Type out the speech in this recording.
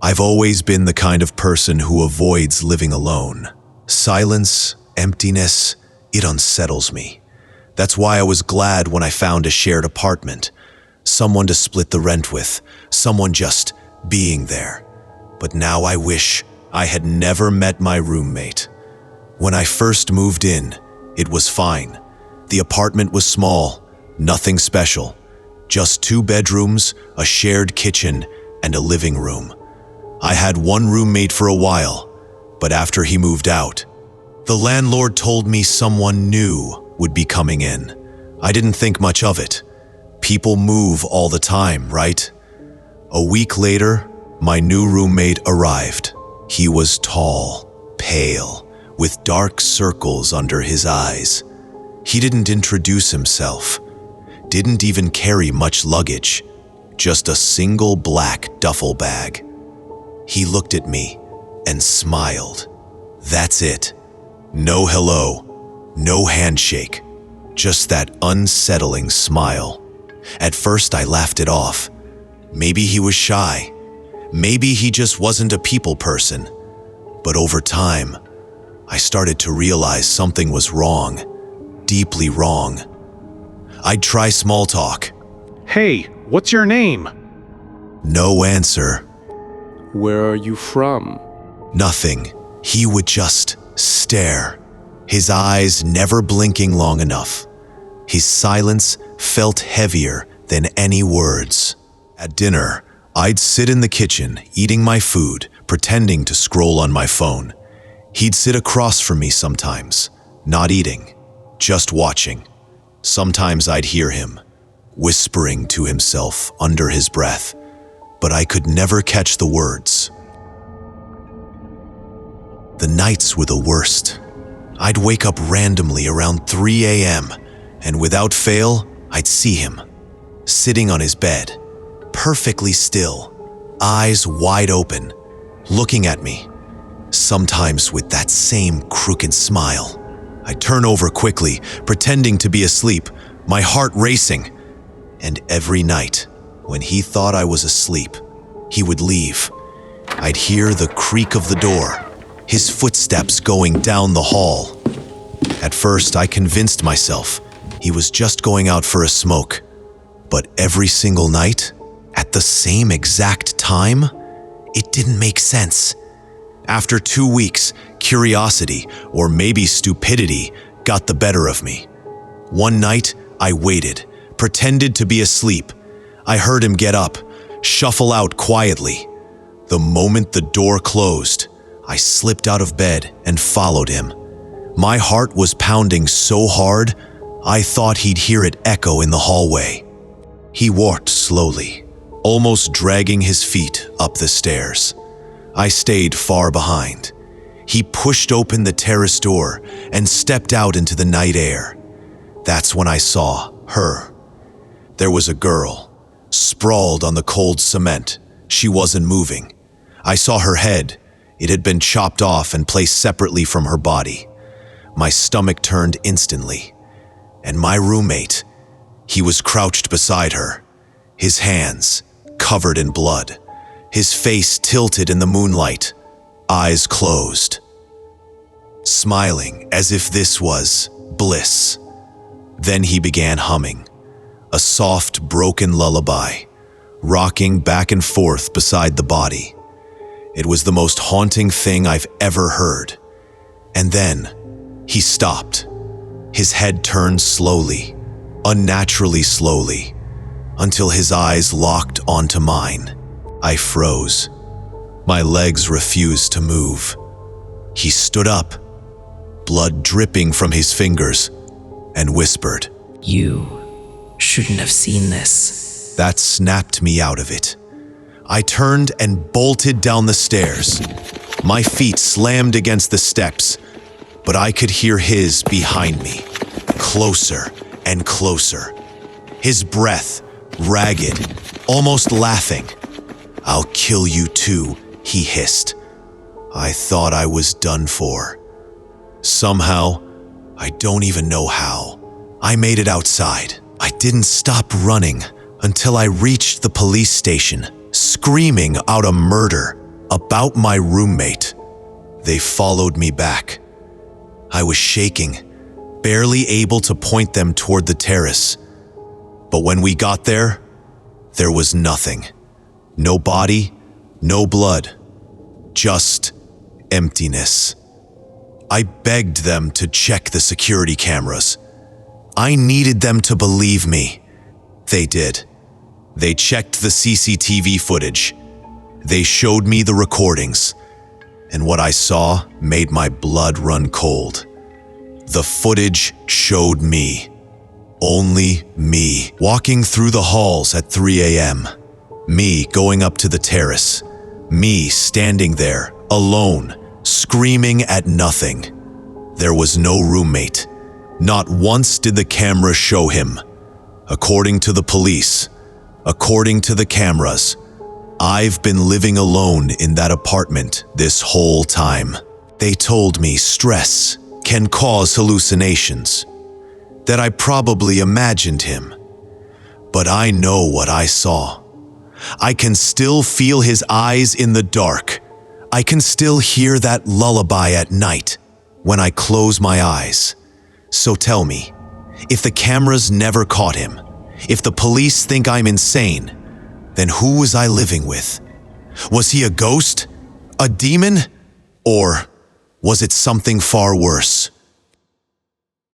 I've always been the kind of person who avoids living alone. Silence, emptiness, it unsettles me. That's why I was glad when I found a shared apartment. Someone to split the rent with, someone just being there. But now I wish I had never met my roommate. When I first moved in, it was fine. The apartment was small, nothing special. Just 2 bedrooms, a shared kitchen, and a living room. I had one roommate for a while, but after he moved out, the landlord told me someone new would be coming in. I didn't think much of it. People move all the time, right? A week later, my new roommate arrived. He was tall, pale, with dark circles under his eyes. He didn't introduce himself, didn't even carry much luggage, just a single black duffel bag. He looked at me and smiled. That's it. No hello, no handshake, just that unsettling smile. At first I laughed it off. Maybe he was shy. Maybe he just wasn't a people person. But over time, I started to realize something was wrong, deeply wrong. I'd try small talk. Hey, what's your name? No answer. Where are you from? Nothing. He would just stare, his eyes never blinking long enough. His silence felt heavier than any words. At dinner, I'd sit in the kitchen, eating my food, pretending to scroll on my phone. He'd sit across from me sometimes, not eating, just watching. Sometimes I'd hear him, whispering to himself under his breath, but I could never catch the words. The nights were the worst. I'd wake up randomly around 3 a.m., and without fail, I'd see him, sitting on his bed, perfectly still, eyes wide open, looking at me, sometimes with that same crooked smile. I'd turn over quickly, pretending to be asleep, my heart racing. And every night, when he thought I was asleep, he would leave. I'd hear the creak of the door, his footsteps going down the hall. At first, I convinced myself he was just going out for a smoke. But every single night, at the same exact time, it didn't make sense. After 2 weeks, curiosity, or maybe stupidity, got the better of me. One night, I waited, pretended to be asleep. I heard him get up, shuffle out quietly. The moment the door closed, I slipped out of bed and followed him. My heart was pounding so hard, I thought he'd hear it echo in the hallway. He walked slowly, almost dragging his feet up the stairs. I stayed far behind. He pushed open the terrace door and stepped out into the night air. That's when I saw her. There was a girl, sprawled on the cold cement. She wasn't moving. I saw her head. It had been chopped off and placed separately from her body. My stomach turned instantly. And my roommate, he was crouched beside her, his hands covered in blood, his face tilted in the moonlight, eyes closed, smiling as if this was bliss. Then he began humming, a soft, broken lullaby, rocking back and forth beside the body. It was the most haunting thing I've ever heard. And then he stopped. His head turned slowly, unnaturally slowly, until his eyes locked onto mine. I froze. My legs refused to move. He stood up, blood dripping from his fingers, and whispered, "You shouldn't have seen this." That snapped me out of it. I turned and bolted down the stairs. My feet slammed against the steps, but I could hear his behind me, closer and closer. His breath, ragged, almost laughing. "I'll kill you too," he hissed. I thought I was done for. Somehow, I don't even know how, I made it outside. I didn't stop running until I reached the police station, screaming out a murder. About my roommate. They followed me back. I was shaking, barely able to point them toward the terrace. But when we got there was nothing. No body, no blood, just emptiness. I begged them to check the security cameras. I needed them to believe me. They did. They checked the CCTV footage. They showed me the recordings, and what I saw made my blood run cold. The footage showed me, only me, walking through the halls at 3 a.m., me going up to the terrace, me standing there, alone, screaming at nothing. There was no roommate. Not once did the camera show him. According to the police, according to the cameras, I've been living alone in that apartment this whole time. They told me stress can cause hallucinations, that I probably imagined him. But I know what I saw. I can still feel his eyes in the dark. I can still hear that lullaby at night when I close my eyes. So tell me, if the cameras never caught him, if the police think I'm insane, then who was I living with? Was he a ghost? A demon? Or was it something far worse?